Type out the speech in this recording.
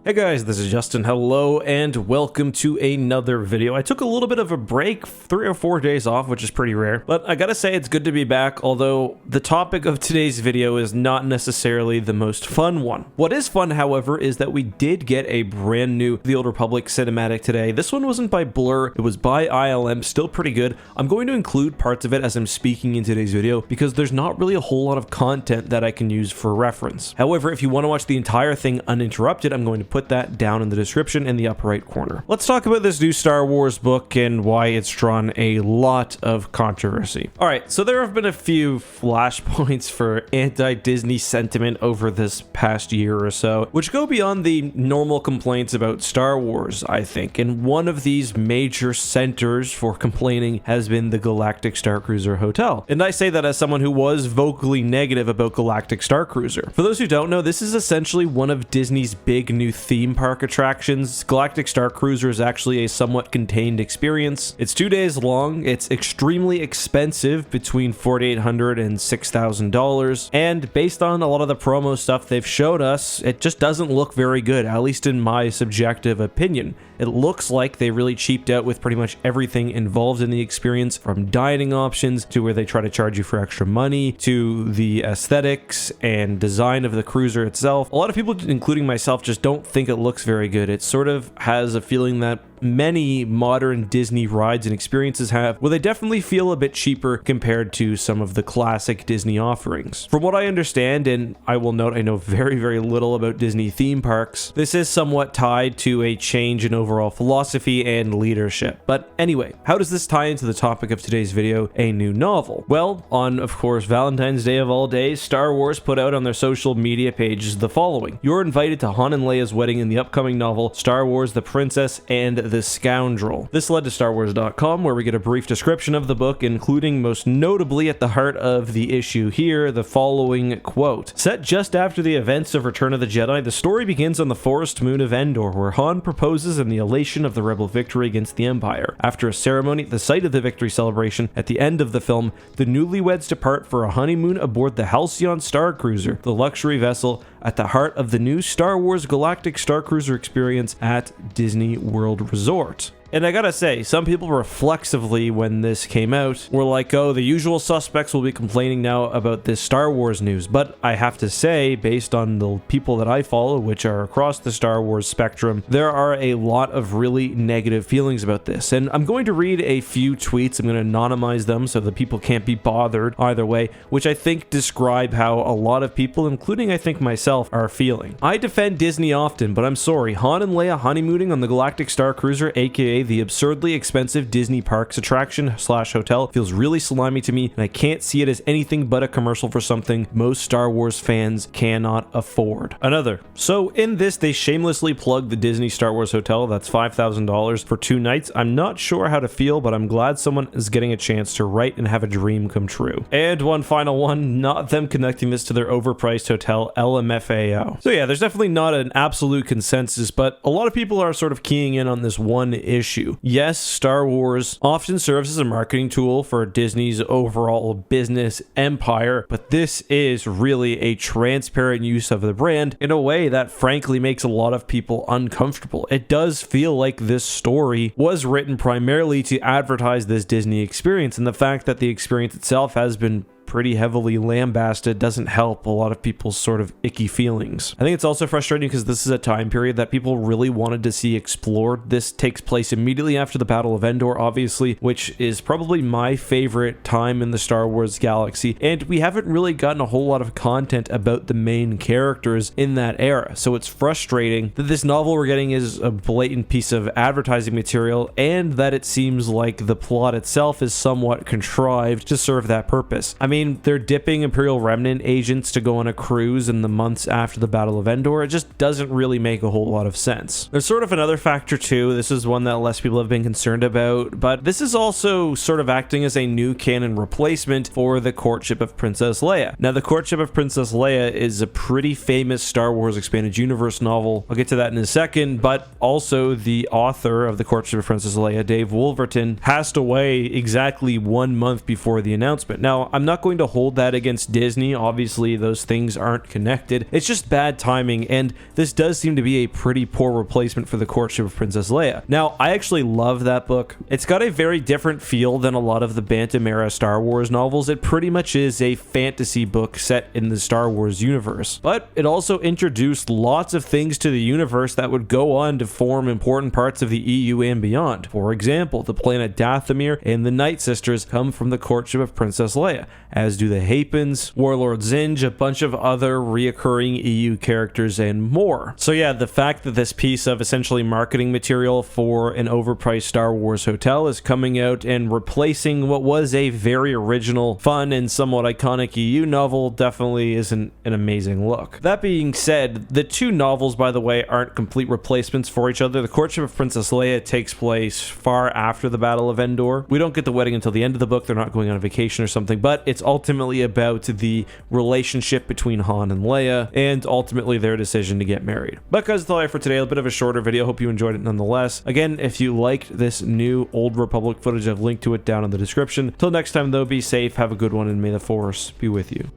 Hey guys, this is Justin. Hello and welcome to another video. I took a little bit of a break, 3 or 4 days off, which is pretty rare, but I gotta say it's good to be back, although the topic of today's video is not necessarily the most fun one. What is fun, however, is that we did get a brand new The Old Republic cinematic today. This one wasn't by Blur, it was by ILM, still pretty good. I'm going to include parts of it as I'm speaking in today's video because there's not really a whole lot of content that I can use for reference. However, if you want to watch the entire thing uninterrupted, I'm going to put that down in the description in the upper right corner. Let's talk about this new Star Wars book and why it's drawn a lot of controversy. Alright, so there have been a few flashpoints for anti-Disney sentiment over this past year or so, which go beyond the normal complaints about Star Wars, I think, and one of these major centers for complaining has been the Galactic Star Cruiser Hotel. And I say that as someone who was vocally negative about Galactic Star Cruiser. For those who don't know, this is essentially one of Disney's big new theme park attractions. Galactic Star Cruiser is actually a somewhat contained experience. It's 2 days long, it's extremely expensive, between $4,800 and $6,000, and based on a lot of the promo stuff they've showed us, it just doesn't look very good, at least in my subjective opinion. It looks like they really cheaped out with pretty much everything involved in the experience, from dining options to where they try to charge you for extra money, to the aesthetics and design of the cruiser itself. A lot of people, including myself, just don't think it looks very good. It sort of has a feeling that many modern Disney rides and experiences have, where they definitely feel a bit cheaper compared to some of the classic Disney offerings. From what I understand, and I will note I know very, very little about Disney theme parks, this is somewhat tied to a change in overall philosophy and leadership. But anyway, how does this tie into the topic of today's video, a new novel? Well, on, of course, Valentine's Day of all days, Star Wars put out on their social media pages the following: "You're invited to Han and Leia's wedding in the upcoming novel, Star Wars The Princess and the Scoundrel." This led to StarWars.com, where we get a brief description of the book, including most notably at the heart of the issue here, the following quote: "Set just after the events of Return of the Jedi, the story begins on the forest moon of Endor, where Han proposes in the elation of the rebel victory against the Empire. After a ceremony at the site of the victory celebration, at the end of the film, the newlyweds depart for a honeymoon aboard the Halcyon Star Cruiser, the luxury vessel at the heart of the new Star Wars Galactic Star Cruiser experience at Disney World Resort." And I gotta say, some people reflexively, when this came out, were like, oh, the usual suspects will be complaining now about this Star Wars news. But I have to say, based on the people that I follow, which are across the Star Wars spectrum, there are a lot of really negative feelings about this. And I'm going to read a few tweets. I'm going to anonymize them so that people can't be bothered either way, which I think describe how a lot of people, including I think myself, are feeling. "I defend Disney often, but I'm sorry. Han and Leia honeymooning on the Galactic Star Cruiser, aka the absurdly expensive Disney Parks attraction/hotel, feels really slimy to me, and I can't see it as anything but a commercial for something most Star Wars fans cannot afford." Another: "So in this, they shamelessly plug the Disney Star Wars Hotel. That's $5,000 for 2 nights. I'm not sure how to feel, but I'm glad someone is getting a chance to write and have a dream come true." And one final one, not them connecting this to their overpriced hotel, LMFAO. So yeah, there's definitely not an absolute consensus, but a lot of people are sort of keying in on this one issue. Yes, Star Wars often serves as a marketing tool for Disney's overall business empire, but this is really a transparent use of the brand in a way that frankly makes a lot of people uncomfortable. It does feel like this story was written primarily to advertise this Disney experience, and the fact that the experience itself has been pretty heavily lambasted doesn't help a lot of people's sort of icky feelings. I think it's also frustrating because this is a time period that people really wanted to see explored. This takes place immediately after the Battle of Endor, obviously, which is probably my favorite time in the Star Wars galaxy, and we haven't really gotten a whole lot of content about the main characters in that era, so it's frustrating that this novel we're getting is a blatant piece of advertising material, and that it seems like the plot itself is somewhat contrived to serve that purpose. I mean, they're dipping Imperial Remnant agents to go on a cruise in the months after the Battle of Endor. It just doesn't really make a whole lot of sense. There's sort of another factor too. This is one that less people have been concerned about, but this is also sort of acting as a new canon replacement for The Courtship of Princess Leia. Now, The Courtship of Princess Leia is a pretty famous Star Wars Expanded Universe novel. I'll get to that in a second, but also the author of The Courtship of Princess Leia, Dave Wolverton, passed away exactly 1 month before the announcement. Now, I'm not going going to hold that against Disney. Obviously, those things aren't connected. It's just bad timing, and this does seem to be a pretty poor replacement for The Courtship of Princess Leia. Now, I actually love that book. It's got a very different feel than a lot of the Bantam era Star Wars novels. It pretty much is a fantasy book set in the Star Wars universe, but it also introduced lots of things to the universe that would go on to form important parts of the EU and beyond. For example, the planet Dathomir and the Night Sisters come from The Courtship of Princess Leia, as do the Hapens, Warlord Zinj, a bunch of other reoccurring EU characters, and more. So yeah, the fact that this piece of essentially marketing material for an overpriced Star Wars hotel is coming out and replacing what was a very original, fun, and somewhat iconic EU novel definitely isn't an amazing look. That being said, the two novels, by the way, aren't complete replacements for each other. The Courtship of Princess Leia takes place far after the Battle of Endor. We don't get the wedding until the end of the book. They're not going on a vacation or something, but it's ultimately about the relationship between Han and Leia and ultimately their decision to get married. But guys, that's all I have for today. A bit of a shorter video. Hope you enjoyed it nonetheless. Again, if you liked this new Old Republic footage, I've linked to it down in the description. Till next time though, be safe, have a good one, and may the Force be with you.